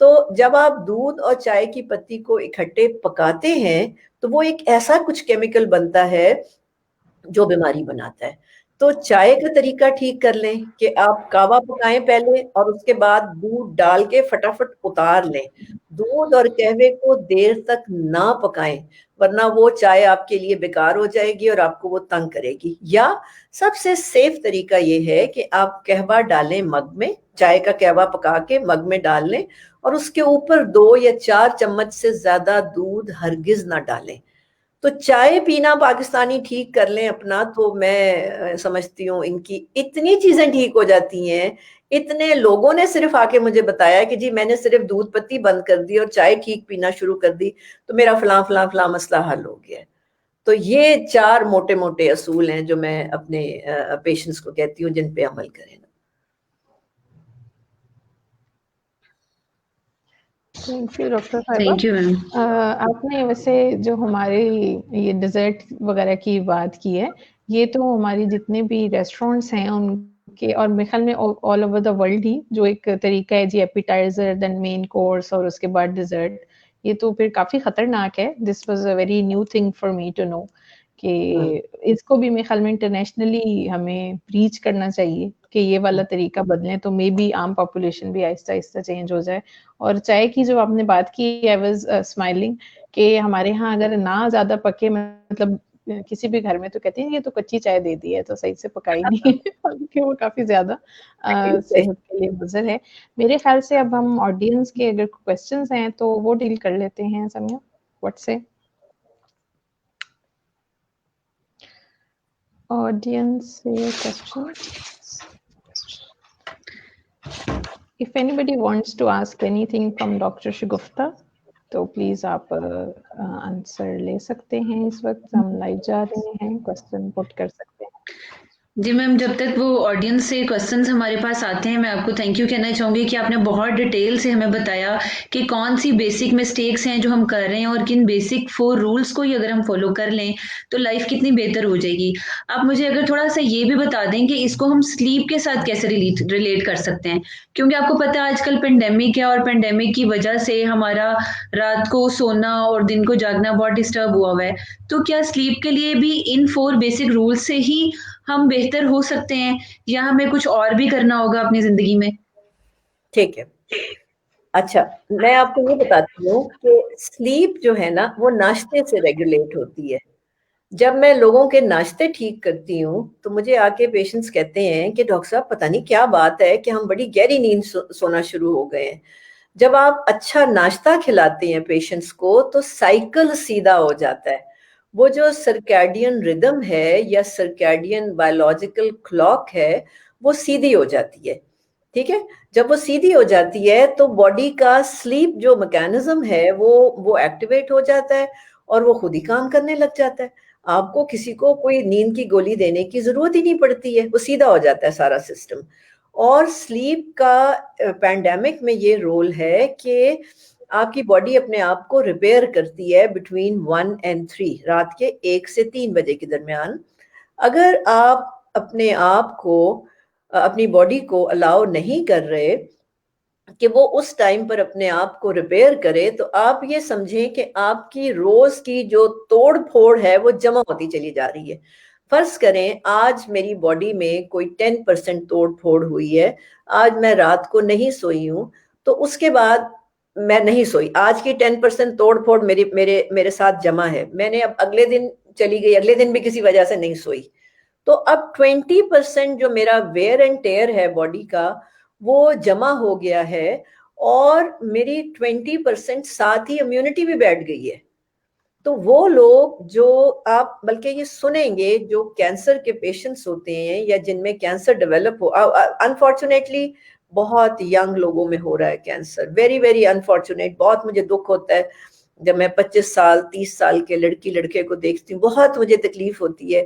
تو جب آپ دودھ اور چائے کی پتی کو اکٹھے پکاتے ہیں تو وہ ایک ایسا کچھ کیمیکل بنتا ہے جو بیماری بناتا ہے. تو چائے کا طریقہ ٹھیک کر لیں کہ آپ کہوہ پکائیں پہلے اور اس کے بعد دودھ ڈال کے فٹافٹ اتار لیں. دودھ اور قہوے کو دیر تک نہ پکائیں ورنہ وہ چائے آپ کے لیے بیکار ہو جائے گی اور آپ کو وہ تنگ کرے گی. یا سب سے سیف طریقہ یہ ہے کہ آپ قہوہ ڈالیں مگ میں, چائے کا قہوہ پکا کے مگ میں ڈال لیں اور اس کے اوپر 2 یا 4 چمچ سے زیادہ دودھ ہرگز نہ ڈالیں. تو چائے پینا پاکستانی ٹھیک کر لیں اپنا تو میں سمجھتی ہوں ان کی اتنی چیزیں ٹھیک ہو جاتی ہیں. اتنے لوگوں نے صرف آ کے مجھے بتایا کہ جی میں نے صرف دودھ پتی بند کر دی اور چائے ٹھیک پینا شروع کر دی تو میرا فلاں فلاں فلاں مسئلہ حل ہو گیا. تو یہ 4 موٹے موٹے اصول ہیں جو میں اپنے پیشنٹس کو کہتی ہوں جن پہ عمل کریں. تھینک یو ڈاکٹر صاحبہ. Thank you ma'am. آپ نے ویسے جو ہمارے یہ ڈیزرٹ وغیرہ کی بات کی ہے, یہ تو ہماری جتنے بھی ریسٹورینٹس ہیں ان کے, اور میرے خیال میں آل اوور دا ورلڈ ہی جو ایک طریقہ ہے جی ایپیٹائزر دین مین کورس اور اس کے بعد ڈیزرٹ, یہ تو پھر کافی خطرناک ہے. This was a very new thing for me to know کہ اس کو بھی میرے خیال میں انٹرنیشنلی ہمیں پریچ کرنا چاہیے کہ یہ والا طریقہ بدلیں تو مے بی عام پاپولیشن بھی آہستہ آہستہ چینج ہو جائے. اور چائے کی جو آپ نے بات کی, آئی واز اسمائلنگ کہ ہمارے یہاں اگر نہ زیادہ پکے, مطلب کسی بھی گھر میں تو کہتے ہیں یہ تو کچی چائے دے دی ہے تو صحیح سے پکائی نہیں کیونکہ وہ کافی زیادہ صحت کے لیے مضر ہے. میرے خیال سے اب ہم آڈینس کے اگر کوشچنس ہیں تو وہ ڈیل کر لیتے ہیں. سمیہ واٹ سے آڈینس سے question, if anybody wants to ask anything from Dr. Shagufta تو پلیز آپ آنسر لے سکتے ہیں. اس وقت ہم لائیو جا رہے ہیں, کوشچن پٹ کر سکتے ہیں. جی میم, جب تک وہ آڈینس سے کوسچنس ہمارے پاس آتے ہیں میں آپ کو تھینک یو کہنا چاہوں گی کہ آپ نے بہت ڈیٹیل سے ہمیں بتایا کہ کون سی بیسک مسٹیکس ہیں جو ہم کر رہے ہیں اور کن بیسک 4 رولس کو ہی اگر ہم فالو کر لیں تو لائف کتنی بہتر ہو جائے گی. آپ مجھے اگر تھوڑا سا یہ بھی بتا دیں کہ اس کو ہم سلیپ کے ساتھ کیسے ریلیٹ کر سکتے ہیں, کیونکہ آپ کو پتہ ہے آج کل پینڈیمک ہے اور پینڈیمک کی وجہ سے ہمارا رات کو سونا اور دن کو جاگنا بہت ڈسٹرب ہوا ہے. تو کیا سلیپ کے لیے بھی ان 4 بیسک رولس سے ہی ہم بہتر ہو سکتے ہیں یا ہمیں کچھ اور بھی کرنا ہوگا اپنی زندگی میں؟ ٹھیک ہے, اچھا میں آپ کو یہ بتاتی ہوں کہ سلیپ جو ہے نا وہ ناشتے سے ریگولیٹ ہوتی ہے. جب میں لوگوں کے ناشتے ٹھیک کرتی ہوں تو مجھے آ کے پیشنٹس کہتے ہیں کہ ڈاکٹر صاحب پتہ نہیں کیا بات ہے کہ ہم بڑی گہری نیند سونا شروع ہو گئے ہیں. جب آپ اچھا ناشتہ کھلاتے ہیں پیشنٹس کو تو سائیکل سیدھا ہو جاتا ہے. وہ جو سرکیڈین ردم ہے یا سرکیڈین بایولوجیکل کلاک ہے وہ سیدھی ہو جاتی ہے. ٹھیک ہے, جب وہ سیدھی ہو جاتی ہے تو باڈی کا سلیپ جو میکینزم ہے وہ ایکٹیویٹ ہو جاتا ہے اور وہ خود ہی کام کرنے لگ جاتا ہے. آپ کو کسی کو کوئی نیند کی گولی دینے کی ضرورت ہی نہیں پڑتی ہے, وہ سیدھا ہو جاتا ہے سارا سسٹم. اور سلیپ کا پینڈیمک میں یہ رول ہے کہ آپ کی باڈی اپنے آپ کو ریپیئر کرتی ہے بٹوین 1 and 3, رات کے 1 سے 3 بجے کے درمیان. اگر آپ اپنے آپ کو اپنی باڈی کو الاؤ نہیں کر رہے کہ وہ اس ٹائم پر اپنے آپ کو ریپیئر کرے تو آپ یہ سمجھیں کہ آپ کی روز کی جو توڑ پھوڑ ہے وہ جمع ہوتی چلی جا رہی ہے. فرض کریں آج میری باڈی میں کوئی 10% توڑ پھوڑ ہوئی ہے, آج میں رات کو نہیں سوئی ہوں تو اس کے بعد میں نہیں سوئی, آج کی 10% توڑ پھوڑ میرے ساتھ جمع ہے, میں نے اب اگلے دن چلی گئی, اگلے دن بھی کسی وجہ سے نہیں سوئی, تو اب 20% جو میرا ویئر اینڈ ٹیئر ہے باڈی کا وہ جمع ہو گیا ہے اور میری 20% ساتھ ہی امیونٹی بھی بیٹھ گئی ہے. تو وہ لوگ جو آپ بلکہ یہ سنیں گے جو کینسر کے پیشنٹس ہوتے ہیں یا جن میں کینسر ڈیولپ ہو, انفارچونیٹلی بہت ینگ لوگوں میں ہو رہا ہے کینسر, ویری ویری انفارچونیٹ. بہت مجھے دکھ ہوتا ہے جب میں 25 سال 30 سال کے لڑکے کو دیکھتی ہوں, بہت مجھے تکلیف ہوتی ہے.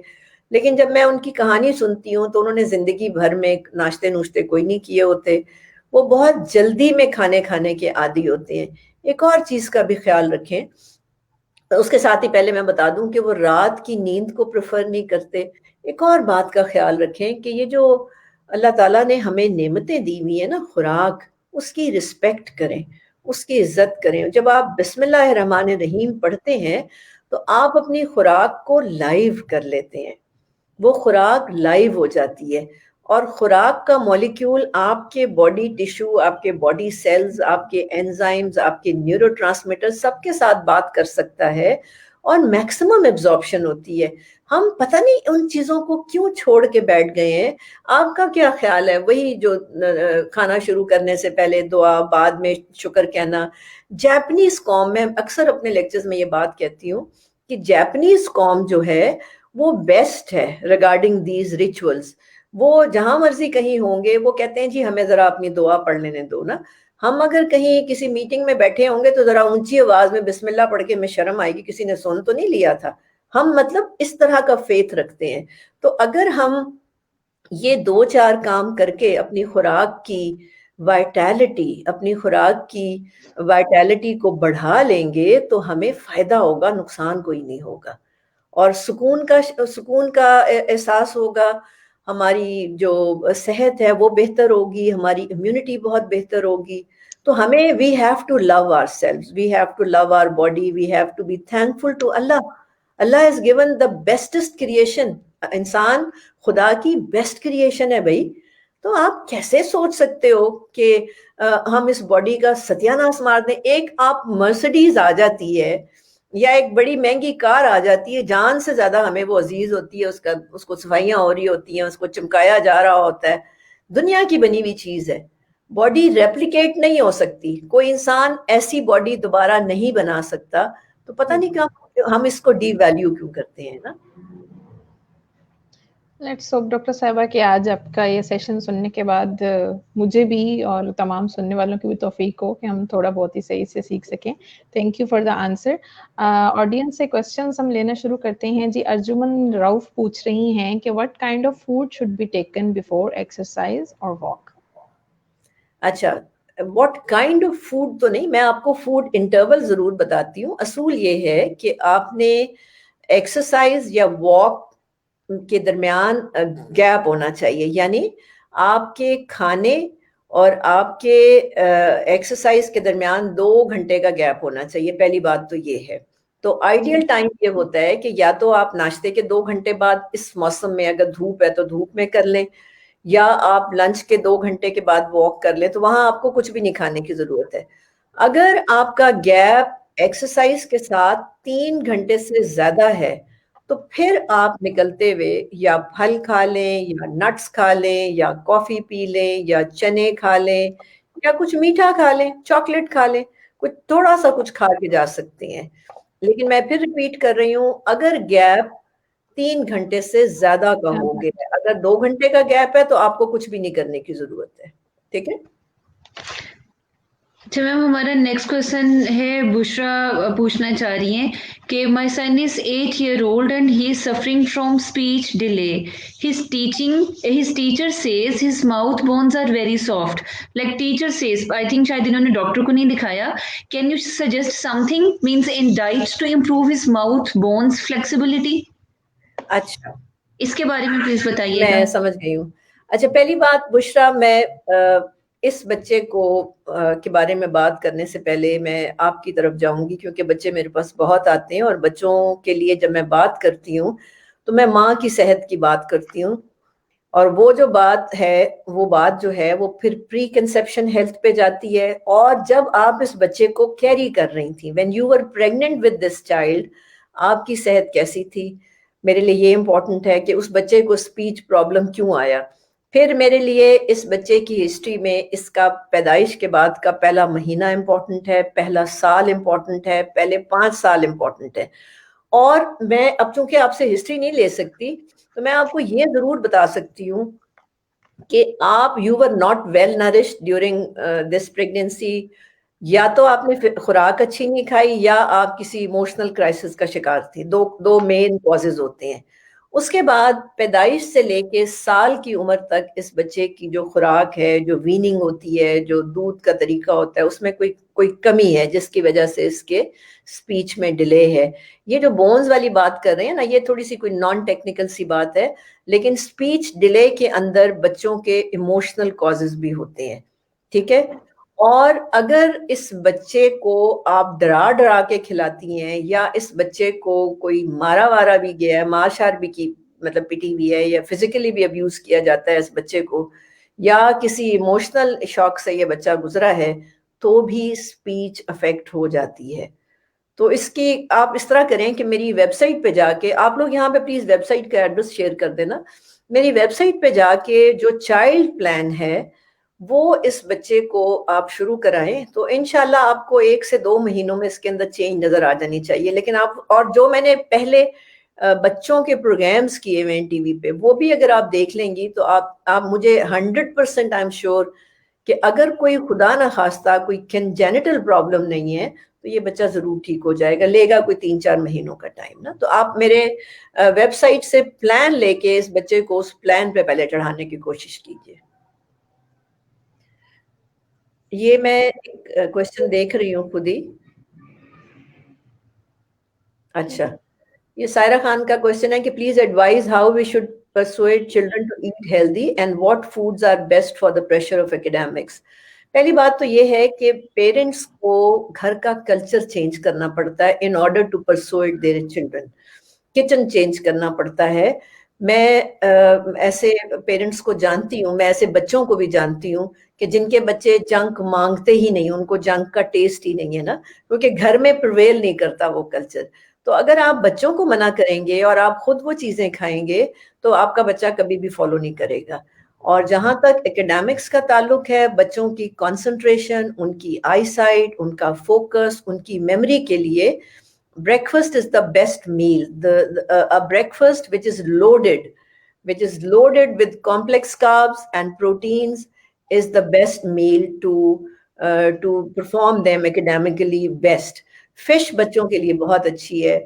لیکن جب میں ان کی کہانی سنتی ہوں تو انہوں نے زندگی بھر میں ناشتے نوشتے کوئی نہیں کیے ہوتے, وہ بہت جلدی میں کھانے کے عادی ہوتے ہیں. ایک اور چیز کا بھی خیال رکھیں, اس کے ساتھ ہی پہلے میں بتا دوں کہ وہ رات کی نیند کو پریفر نہیں کرتے. ایک اور بات کا خیال رکھیں کہ یہ جو اللہ تعالیٰ نے ہمیں نعمتیں دی ہوئی ہیں نا, خوراک, اس کی رسپیکٹ کریں, اس کی عزت کریں. جب آپ بسم اللہ الرحمن الرحیم پڑھتے ہیں تو آپ اپنی خوراک کو لائیو کر لیتے ہیں, وہ خوراک لائیو ہو جاتی ہے, اور خوراک کا مولیکیول آپ کے باڈی ٹیشو, آپ کے باڈی سیلز, آپ کے انزائمز, آپ کے نیورو ٹرانسمیٹر سب کے ساتھ بات کر سکتا ہے, اور میکسیمم ایبزارپشن ہوتی ہے. ہم پتہ نہیں ان چیزوں کو کیوں چھوڑ کے بیٹھ گئے ہیں. آپ کا کیا خیال ہے؟ وہی جو کھانا شروع کرنے سے پہلے دعا, بعد میں شکر کہنا. جیپنیز قوم میں اکثر اپنے لیکچرز میں یہ بات کہتی ہوں کہ جیپنیز قوم جو ہے وہ بیسٹ ہے ریگارڈنگ دیز ریچولز. وہ جہاں مرضی کہیں ہوں گے, وہ کہتے ہیں جی ہمیں ذرا اپنی دعا پڑھ لینے دو نا. ہم اگر کہیں کسی میٹنگ میں بیٹھے ہوں گے تو ذرا اونچی آواز میں بسم اللہ پڑھ کے میں شرم آئے گی, کسی نے سن تو نہیں لیا تھا. ہم مطلب اس طرح کا فیتھ رکھتے ہیں. تو اگر ہم یہ 2-4 کام کر کے اپنی خوراک کی وائٹیلٹی کو بڑھا لیں گے تو ہمیں فائدہ ہوگا, نقصان کوئی نہیں ہوگا, اور سکون کا احساس ہوگا. ہماری جو صحت ہے وہ بہتر ہوگی, ہماری امیونٹی بہت بہتر ہوگی. تو ہمیں we have to love ourselves, we have to love our body, we have to be thankful to Allah. Allah has given the bestest creation. انسان خدا کی بیسٹ کریشن ہے بھائی. تو آپ کیسے سوچ سکتے ہو کہ ہم اس باڈی کا ستیہ ناش مار دیں؟ ایک آپ مرسڈیز آ جاتی ہے یا ایک بڑی مہنگی کار آ جاتی ہے, جان سے زیادہ ہمیں وہ عزیز ہوتی ہے, اس کو صفائیاں ہو رہی ہوتی ہیں, اس کو چمکایا جا رہا ہوتا ہے. دنیا کی بنی ہوئی چیز ہے, باڈی ریپلیکیٹ نہیں ہو سکتی, کوئی انسان ایسی باڈی دوبارہ نہیں بنا سکتا. تو پتہ نہیں کیا ہم اس کو ڈی ویلیو کیوں کرتے ہیں نا. لیٹس ہوپ ڈاکٹر صاحبہ کہ آج آپ کا یہ سیشن سننے کے بعد مجھے بھی اور تمام سننے والوں کی بھی توفیق ہو کہ ہم تھوڑا بہت ہی صحیح سے سیکھ سکیں. Thank you for the answer. Audience سے کوسچنس ہم لینا شروع کرتے ہیں. جی ارجمن راؤف پوچھ رہی ہیں کہ what kind of food should be taken before exercise اور واک. اچھا, واٹ کائنڈ آف فوڈ تو نہیں, میں آپ کو فوڈ انٹرول ضرور بتاتی ہوں. اصول یہ ہے کہ آپ نے ایکسرسائز یا واک کے درمیان گیپ ہونا چاہیے, یعنی آپ کے کھانے اور آپ کے ایکسرسائز کے درمیان 2 گھنٹے کا گیپ ہونا چاہیے. پہلی بات تو یہ ہے. تو آئیڈیل ٹائم یہ ہوتا ہے کہ یا تو آپ ناشتے کے 2 گھنٹے بعد, اس موسم میں اگر دھوپ ہے تو دھوپ میں کر لیں, یا آپ لنچ کے 2 گھنٹے کے بعد واک کر لیں, تو وہاں آپ کو کچھ بھی نہیں کھانے کی ضرورت ہے. اگر آپ کا گیپ ایکسرسائز کے ساتھ 3 گھنٹے سے زیادہ ہے تو پھر آپ نکلتے ہوئے یا پھل کھا لیں, یا نٹس کھا لیں, یا کافی پی لیں, یا چنے کھا لیں, یا کچھ میٹھا کھا لیں, چاکلیٹ کھا لیں, کچھ تھوڑا سا کچھ کھا کے جا سکتے ہیں. لیکن میں پھر ریپیٹ کر رہی ہوں, اگر گیپ 3 گھنٹے سے زیادہ کا ہو گیا, اگر 2 گھنٹے کا گیپ ہے تو آپ کو کچھ بھی نہیں کرنے کی ضرورت ہے. ٹھیک ہے. اچھا میم, ہمارا نیکسٹ کوشچن ہے, بشرا پوچھنا چاہ رہی ہیں کہ مائی سن از 8 years old and he is suffering from speech delay. His teacher says his mouth bones are very soft. Like teacher says, I think شاید انہوں نے ڈاکٹر کو نہیں دکھایا. Can you suggest something means in diet to improve his mouth bones flexibility? اچھا, اس کے بارے میں پلیز بتائیے گا. میں سمجھ گئی ہوں. اچھا, پہلی بات بشرا, میں اس بچے کو کے بارے میں بات کرنے سے پہلے میں آپ کی طرف جاؤں گی, کیونکہ بچے میرے پاس بہت آتے ہیں, اور بچوں کے لیے جب میں بات کرتی ہوں تو میں ماں کی صحت کی بات کرتی ہوں, اور وہ جو بات ہے وہ بات جو ہے وہ پھر پری کنسیپشن ہیلتھ پہ جاتی ہے. اور جب آپ اس بچے کو کیری کر رہی تھی, when you were pregnant with this child, آپ کی صحت کیسی تھی. میرے لیے یہ امپورٹنٹ ہے کہ اس بچے کو اسپیچ پرابلم کیوں آیا. پھر میرے لیے اس بچے کی ہسٹری میں اس کا پیدائش کے بعد کا پہلا مہینہ امپورٹنٹ ہے, پہلا سال امپورٹنٹ ہے, پہلے 5 سال امپورٹنٹ ہے. اور میں اب چونکہ آپ سے ہسٹری نہیں لے سکتی, تو میں آپ کو یہ ضرور بتا سکتی ہوں کہ آپ you were not well nourished during this pregnancy. یا تو آپ نے خوراک اچھی نہیں کھائی, یا آپ کسی ایموشنل کرائسس کا شکار تھی. دو مین کازز ہوتے ہیں. اس کے بعد پیدائش سے لے کے سال کی عمر تک اس بچے کی جو خوراک ہے, جو ویننگ ہوتی ہے, جو دودھ کا طریقہ ہوتا ہے, اس میں کوئی کمی ہے جس کی وجہ سے اس کے اسپیچ میں ڈیلے ہے. یہ جو بونز والی بات کر رہے ہیں نا, یہ تھوڑی سی کوئی نان ٹیکنیکل سی بات ہے, لیکن اسپیچ ڈیلے کے اندر بچوں کے ایموشنل کازز بھی ہوتے ہیں. ٹھیک ہے. اور اگر اس بچے کو آپ ڈرا ڈرا کے کھلاتی ہیں یا اس بچے کو کوئی مارا وارا بھی گیا ہے, مار شار بھی کی مطلب پٹی ہوئی ہے یا فزیکلی بھی ابیوز کیا جاتا ہے اس بچے کو, یا کسی ایموشنل شوق سے یہ بچہ گزرا ہے, تو بھی اسپیچ افیکٹ ہو جاتی ہے. تو اس کی آپ اس طرح کریں کہ میری ویب سائٹ پہ جا کے, آپ لوگ یہاں پہ پلیز ویب سائٹ کا ایڈریس شیئر کر دینا, میری ویب سائٹ پہ جا کے جو چائلڈ پلان ہے وہ اس بچے کو آپ شروع کرائیں, تو انشاءاللہ آپ کو 1 سے 2 مہینوں میں اس کے اندر چینج نظر آ جانی چاہیے. لیکن آپ, اور جو میں نے پہلے بچوں کے پروگرامز کیے ہوئے ہیں ٹی وی پہ, وہ بھی اگر آپ دیکھ لیں گی تو آپ مجھے 100% آئی ایم شیور کہ اگر کوئی خدا نہ خواستہ کوئی کنجینیٹل پرابلم نہیں ہے تو یہ بچہ ضرور ٹھیک ہو جائے گا. لے گا کوئی 3-4 مہینوں کا ٹائم نا. تو آپ میرے ویب سائٹ سے پلان لے کے اس بچے کو اس پلان پہ پہلے چڑھانے کی کوشش کیجیے. یہ میں کوشچن دیکھ رہی ہوں خود ہی. اچھا, یہ سائرہ خان کا کوشچن ہے کہ please advise how we should persuade children to eat healthy and what foods are best for the pressure of academics. پہلی بات تو یہ ہے کہ پیرنٹس کو گھر کا کلچر چینج کرنا پڑتا ہے in order to persuade their children. Kitchen change کرنا پڑتا ہے. میں ایسے پیرنٹس کو جانتی ہوں, میں ایسے بچوں کو بھی جانتی ہوں کہ جن کے بچے جنک مانگتے ہی نہیں, ان کو جنک کا ٹیسٹ ہی نہیں ہے نا, کیونکہ گھر میں پرویل نہیں کرتا وہ کلچر. تو اگر آپ بچوں کو منع کریں گے اور آپ خود وہ چیزیں کھائیں گے تو آپ کا بچہ کبھی بھی فالو نہیں کرے گا. اور جہاں تک ایکڈیمکس کا تعلق ہے, بچوں کی کنسنٹریشن, ان کی آئی سائٹ, ان کا فوکس, ان کی میموری کے لیے breakfast is the best meal. A breakfast which is loaded with complex carbs and proteins is the best meal to perform them academically best. Fish بچوں کے لیے بہت اچھی ہے.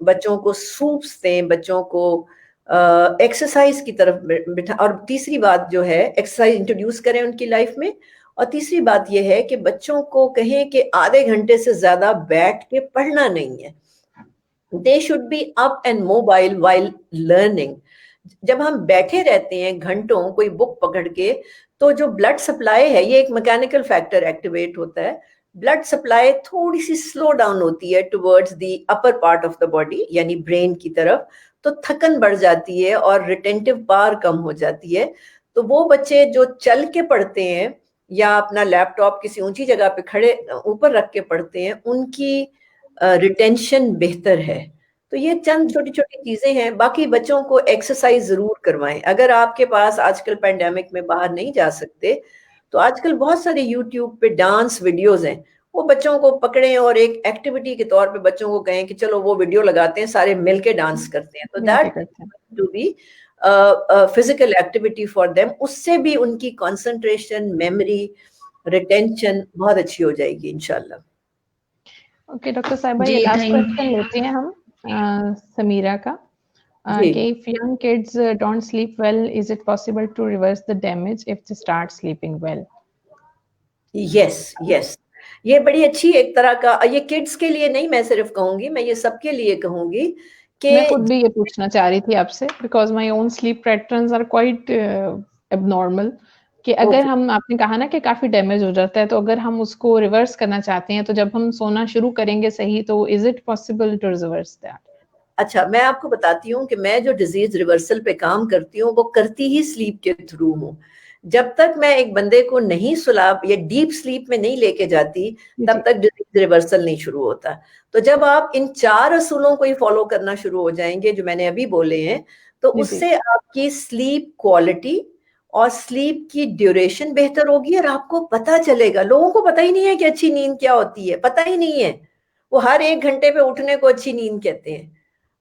بچوں کو سوپس دیں, بچوں کو ایکسرسائز کی طرف بٹھا, اور تیسری بات جو ہے ایکسرسائز انٹروڈیوس کریں ان کی لائف میں. اور تیسری بات یہ ہے کہ بچوں کو کہیں کہ آدھے گھنٹے سے زیادہ بیٹھ کے پڑھنا نہیں ہے. They should be up and mobile while learning. جب ہم بیٹھے رہتے ہیں گھنٹوں کوئی بک پکڑ کے, تو جو بلڈ سپلائی ہے, یہ ایک میکینیکل فیکٹر ایکٹیویٹ ہوتا ہے, بلڈ سپلائی تھوڑی سی سلو ڈاؤن ہوتی ہے towards the upper part of the body, یعنی برین کی طرف, تو تھکن بڑھ جاتی ہے اور ریٹینٹو پاور کم ہو جاتی ہے. تو وہ بچے جو چل کے پڑھتے ہیں یا اپنا لیپ ٹاپ کسی اونچی جگہ پہ کھڑے اوپر رکھ کے پڑھتے ہیں, ان کی ریٹینشن بہتر ہے. تو یہ چند چھوٹی چھوٹی چیزیں ہیں. باقی بچوں کو ایکسرسائز ضرور کروائیں. اگر آپ کے پاس آج کل پینڈیمک میں باہر نہیں جا سکتے تو آج کل بہت سارے یوٹیوب پہ ڈانس ویڈیوز ہیں, وہ بچوں کو پکڑیں اور ایک ایکٹیویٹی کے طور پہ بچوں کو کہیں کہ چلو وہ ویڈیو لگاتے ہیں, سارے مل کے ڈانس کرتے ہیں. تو that to be physical activity for them. اس سے بھی ان کی کنسنٹریشن, میموری, ریٹینشن بہت اچھی ہو جائے گی انشاءاللہ. اوکے ڈاکٹر صاحبہ, یہ لاسٹ کویسچن لیتے ہیں ہم سمیرہ کا, کہ if young kids don't sleep well, is it possible to reverse the damage if they start sleeping well? Yes. یہ بڑی اچھی ایک طرح کا, یہ کڈس کے لیے نہیں میں صرف کہوں گی, میں یہ سب کے لیے کہوں گی کہ میں خود بھی یہ پوچھنا چاہ رہی تھی آپ سے, because my own sleep patterns are quite abnormal, کہ اگر ہم, آپ نے کہا نا کہ کافی ڈیمیج ہو جاتا ہے, تو اگر ہم اس کو ریورس کرنا چاہتے ہیں تو جب ہم سونا شروع کریں گے صحیح, تو is it possible to reverse that? اچھا, میں آپ کو بتاتی ہوں کہ میں جو ڈیزیز ریورسل پہ کام کرتی ہوں وہ کرتی ہی سلیپ کے تھرو ہوں. جب تک میں ایک بندے کو نہیں سلا یا ڈیپ سلیپ میں نہیں لے کے جاتی, تب تک ڈیزیز ریورسل نہیں شروع ہوتا. تو جب آپ ان 4 اصولوں کو ہی فالو کرنا شروع ہو جائیں گے جو میں نے ابھی بولے ہیں, تو اس سے آپ کی سلیپ کوالٹی اور سلیپ کی ڈیوریشن بہتر ہوگی, اور آپ کو پتہ چلے گا. لوگوں کو پتہ ہی نہیں ہے کہ اچھی نیند کیا ہوتی ہے, پتہ ہی نہیں ہے. وہ ہر 1 گھنٹے پہ اٹھنے کو اچھی نیند کہتے ہیں.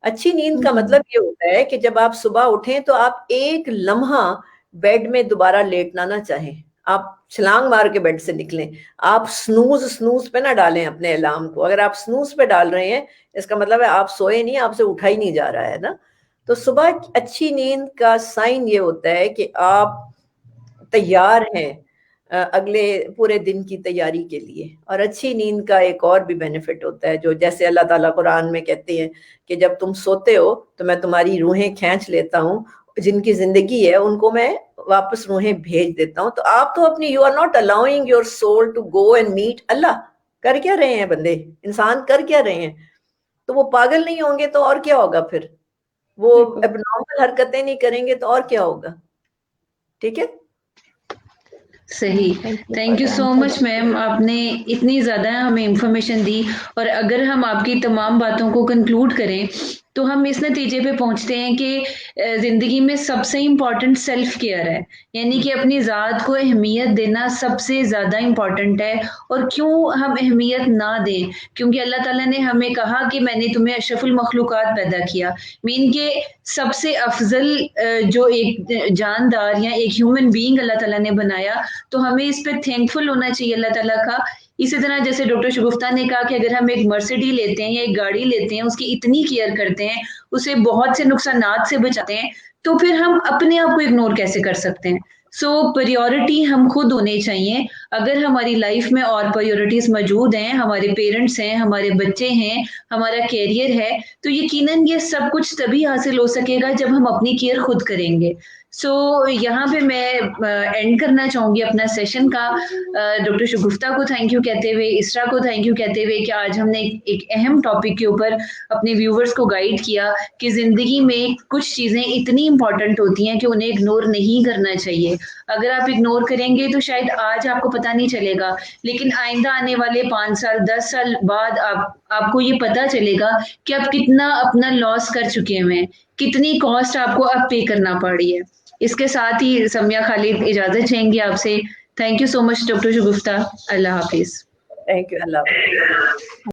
اچھی نیند کا مطلب یہ ہوتا ہے کہ جب آپ صبح اٹھیں تو آپ 1 لمحہ بیڈ میں دوبارہ لیٹنا نہ چاہیں, آپ چھلانگ مار کے بیڈ سے نکلیں. آپ سنوز پہ نہ ڈالیں اپنے الارم کو. اگر آپ سنوز پہ ڈال رہے ہیں اس کا مطلب ہے آپ سوئے نہیں, آپ سے اٹھا ہی نہیں جا رہا ہے نا. تو صبح اچھی نیند کا سائن یہ ہوتا ہے کہ آپ تیار ہیں اگلے پورے دن کی تیاری کے لیے. اور اچھی نیند کا ایک اور بھی بینیفٹ ہوتا ہے, جو جیسے اللہ تعالیٰ قرآن میں کہتے ہیں کہ جب تم سوتے ہو تو میں تمہاری روحیں کھینچ لیتا ہوں جن کی زندگی ہے ان کو میں واپس روحیں بھیج دیتا ہوں. تو آپ تو اپنی you are not allowing your soul to go and meet Allah. کر کیا رہے ہیں بندے, انسان کر کیا رہے ہیں؟ تو وہ پاگل نہیں ہوں گے تو اور کیا ہوگا پھر؟ وہ اب نارمل حرکتیں نہیں کریں گے تو اور کیا ہوگا؟ ٹھیک ہے, صحیح. تھینک یو سو مچ میم, آپ نے اتنی زیادہ ہمیں انفارمیشن دی, اور اگر ہم آپ کی تمام باتوں کو کنکلوڈ کریں تو ہم اس نتیجے پہ پہنچتے ہیں کہ زندگی میں سب سے امپورٹنٹ سیلف کیئر ہے, یعنی کہ اپنی ذات کو اہمیت دینا سب سے زیادہ امپورٹنٹ ہے. اور کیوں ہم اہمیت نہ دیں؟ کیونکہ اللہ تعالیٰ نے ہمیں کہا کہ میں نے تمہیں اشرف المخلوقات پیدا کیا, مین کہ سب سے افضل جو ایک جاندار یا ایک ہیومن بینگ اللہ تعالیٰ نے بنایا, تو ہمیں اس پہ تھینک فل ہونا چاہیے اللہ تعالیٰ کا. اسی طرح جیسے ڈاکٹر شگفتہ نے کہا کہ اگر ہم ایک مرسڈی لیتے ہیں یا ایک گاڑی لیتے ہیں, اس کی اتنی کیئر کرتے ہیں, اسے بہت سے نقصانات سے بچاتے ہیں, تو پھر ہم اپنے آپ کو اگنور کیسے کر سکتے ہیں؟ سو پریورٹی ہم خود ہونے چاہیے. اگر ہماری لائف میں اور پریورٹیز موجود ہیں, ہمارے پیرنٹس ہیں, ہمارے بچے ہیں, ہمارا کیریئر ہے, تو یقیناً یہ سب کچھ تبھی حاصل ہو سکے گا جب ہم اپنی کیئر خود کریں گے. سو یہاں پہ میں اینڈ کرنا چاہوں گی اپنا سیشن کا, ڈاکٹر شگفتہ کو تھینک یو کہتے ہوئے, اسرا کو تھینک یو کہتے ہوئے کہ آج ہم نے ایک اہم ٹاپک کے اوپر اپنے ویورز کو گائیڈ کیا کہ زندگی میں کچھ چیزیں اتنی امپورٹنٹ ہوتی ہیں کہ انہیں اگنور نہیں کرنا چاہیے. اگر آپ اگنور کریں گے تو شاید آج آپ کو پتہ نہیں چلے گا, لیکن آئندہ آنے والے 5 سال 10 سال بعد آپ کو یہ پتہ چلے گا کہ آپ کتنا اپنا لاس کر چکے ہیں, کتنی کاسٹ آپ کو اب پے کرنا پڑ رہی ہے. اس کے ساتھ ہی سمیہ خالد اجازت چاہیں گی آپ سے. Thank you so much doctor Shagufta. اللہ حافظ. Thank you. اللہ حافظ.